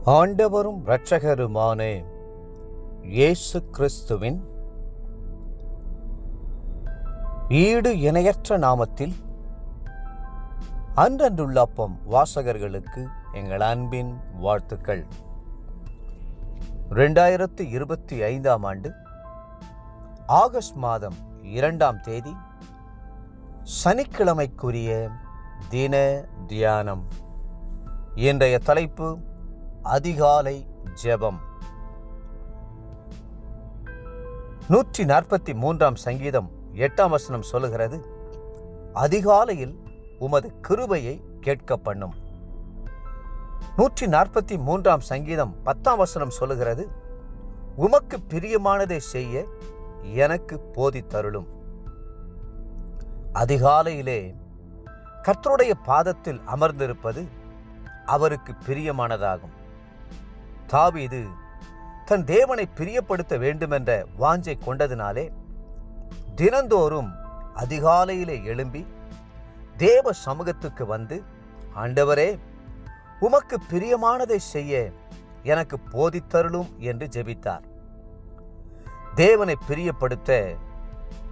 ஆண்டவரும் இரட்சகருமான இயேசு கிறிஸ்துவின் ஈடு இணையற்ற நாமத்தில் அன்றன்றுள்ள அப்பம் வாசகர்களுக்கு எங்கள் அன்பின் வாழ்த்துக்கள். 2025 ஆண்டு ஆகஸ்ட் மாதம் 2ஆம் தேதி சனிக்கிழமைக்குரிய தின தியானம். இன்றைய தலைப்பு அதிகாலை ஜெபம். 143ஆம் சங்கீதம் 8ஆம் வசனம் சொல்லுகிறது, அதிகாலையில் உமது கிருபையை கேட்க பண்ணும். 143ஆம் சங்கீதம் 10ஆம் வசனம் சொல்லுகிறது, உமக்கு பிரியமானதை செய்ய எனக்கு போதித்தருளும். அதிகாலையிலே கர்த்தருடைய பாதத்தில் அமர்ந்திருப்பது அவருக்கு பிரியமானதாகும். தாவீது தன் தேவனை பிரியப்படுத்த வேண்டுமென்ற வாஞ்சை கொண்டதினாலே தினந்தோறும் அதிகாலையிலே எழும்பி தேவ சமூகத்துக்கு வந்து, ஆண்டவரே, உமக்கு பிரியமானதை செய்ய எனக்கு போதித்தருளும் என்று ஜெபித்தார். தேவனை பிரியப்படுத்த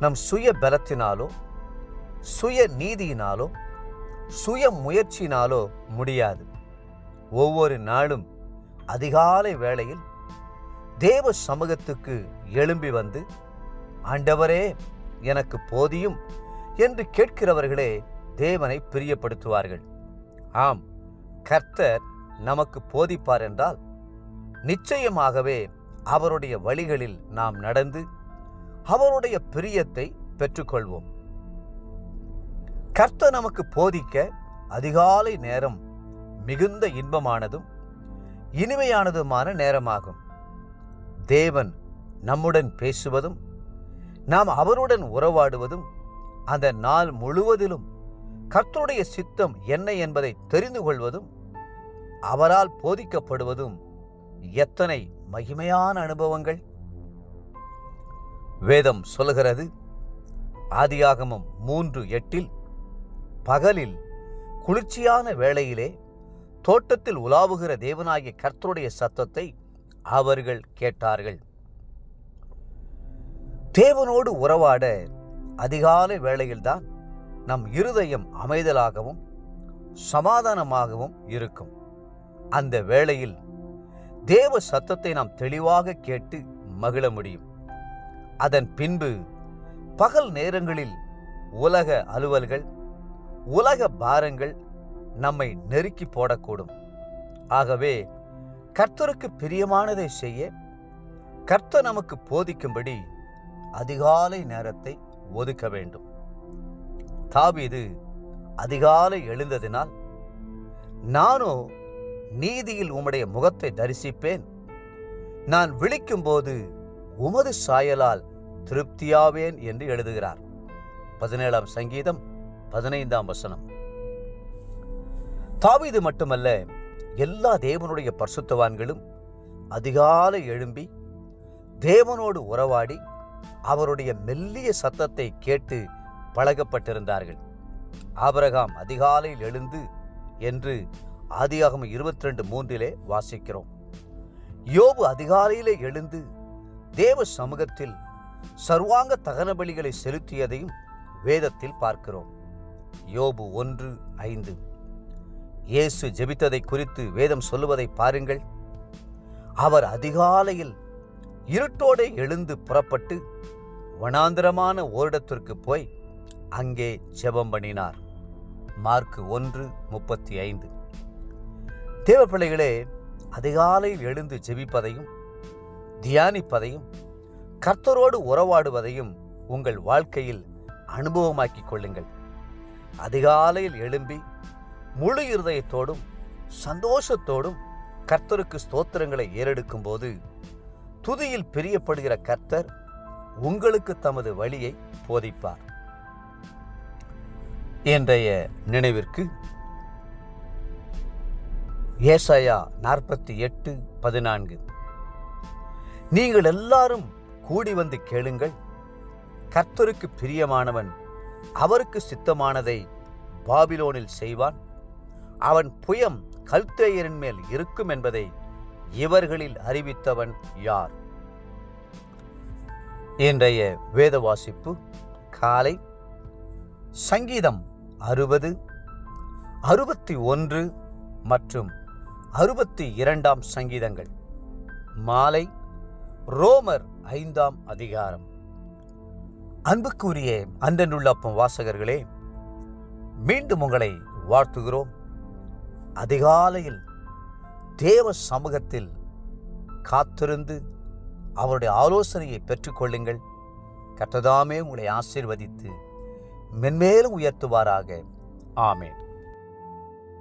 நம் சுய பலத்தினாலோ சுய நீதியினாலோ சுய முயற்சியினாலோ முடியாது. ஒவ்வொரு நாளும் அதிகாலை வேளையில் தேவ சமூகத்துக்கு எழும்பி வந்து, ஆண்டவரே எனக்கு போதியும் என்று கேட்கிறவர்களே தேவனை பிரியப்படுத்துவார்கள். ஆம், கர்த்தர் நமக்கு போதிப்பார் என்றால் நிச்சயமாகவே அவருடைய வழிகளில் நாம் நடந்து அவருடைய பிரியத்தை பெற்றுக்கொள்வோம். கர்த்தர் நமக்கு போதிக்க அதிகாலை நேரம் மிகுந்த இன்பமானதும் இனிமையானதுமான நேரமாகும். தேவன் நம்முடன் பேசுவதும் நாம் அவருடன் உறவாடுவதும் அந்த நாள் முழுவதிலும் கர்த்தருடைய சித்தம் என்ன என்பதை தெரிந்து கொள்வதும் அவரால் போதிக்கப்படுவதும் எத்தனை மகிமையான அனுபவங்கள்! வேதம் சொல்லுகிறது, ஆதியாகமம் 3:8, பகலில் குளிர்ச்சியான வேளையிலே தோட்டத்தில் உலாவுகிற தேவனாகிய கர்த்தருடைய சத்தத்தை அவர்கள் கேட்டார்கள். தேவனோடு உறவாட அதிகாலை வேளையில்தான் நம் இருதயம் அமைதலாகவும் சமாதானமாகவும் இருக்கும். அந்த வேளையில் தேவ சத்தத்தை நாம் தெளிவாக கேட்டு மகிழ முடியும். அதன் பின்பு பகல் நேரங்களில் உலக அலுவல்கள், உலக பாரங்கள் நம்மை நெருக்கி போடக்கூடும். ஆகவே கர்த்தருக்கு பிரியமானதை செய்ய கர்த்தர் நமக்கு போதிக்கும்படி அதிகாலை நேரத்தை ஒதுக்க வேண்டும். தாவீது அதிகாலை எழுந்ததினால், நானோ நீதியில் உம்முடைய முகத்தை தரிசிப்பேன், நான் விழிக்கும்போது உமது சாயலால் திருப்தியாவேன் என்று எழுதுகிறார். 17ஆம் சங்கீதம் 15ஆம் வசனம். தாவீது மட்டுமல்ல, எல்லா தேவனுடைய பரிசுத்தவான்களும் அதிகாலை எழும்பி தேவனோடு உறவாடி அவருடைய மெல்லிய சத்தத்தை கேட்டு பழகப்பட்டிருந்தார்கள். ஆபிரகாம் அதிகாலையில் எழுந்து என்று ஆதியாகமம் 22:3 வாசிக்கிறோம். யோபு அதிகாலையிலே எழுந்து தேவ சமூகத்தில் சர்வாங்க தகன பலிகளை செலுத்தியதையும் வேதத்தில் பார்க்கிறோம். யோபு 1:5. இயேசு ஜெபித்ததை குறித்து வேதம் சொல்லுவதை பாருங்கள். அவர் அதிகாலையில் இருட்டோடு எழுந்து புறப்பட்டு வனாந்திரமான ஓரிடத்திற்கு போய் அங்கே ஜெபம் பண்ணினார். மார்க்கு 1:35. தேவ பிள்ளைகளே, அதிகாலையில் எழுந்து ஜெபிப்பதையும் தியானிப்பதையும் கர்த்தரோடு உறவாடுவதையும் உங்கள் வாழ்க்கையில் அனுபவமாக்கிக் கொள்ளுங்கள். அதிகாலையில் எழும்பி முழு இருதயத்தோடும் சந்தோஷத்தோடும் கர்த்தருக்கு ஸ்தோத்திரங்களை ஏறெடுக்கும் போது துதியில் பிரியப்படுகிற கர்த்தர் உங்களுக்கு தமது வழியை போதிப்பார். இன்றைய நினைவிற்கு ஏசாயா 48:14. நீங்கள் எல்லாரும் கூடி வந்து கேளுங்கள், கர்த்தருக்கு பிரியமானவன் அவருக்கு சித்தமானதை பாபிலோனில் செய்வான், அவன் புயம் கல்தேயரின் மேல் இருக்கும் என்பதை இவர்களில் அறிவித்தவன் யார்? இன்றைய வேத வாசிப்பு காலை சங்கீதம் 60, 61 மற்றும் 62 சங்கீதங்கள். மாலை ரோமர் 5 அதிகாரம். அன்புக்குரிய அன்றனுள்ளப்பம் வாசகர்களே, மீண்டும் உங்களை வாழ்த்துகிறோம். அதிகாலையில் தேவ சமூகத்தில் காத்திருந்து அவருடைய ஆலோசனையை பெற்றுக்கொள்ளுங்கள். கர்த்தர் தாமே உங்களை ஆசீர்வதித்து மென்மேலும் உயர்த்துவாராக. ஆமென்.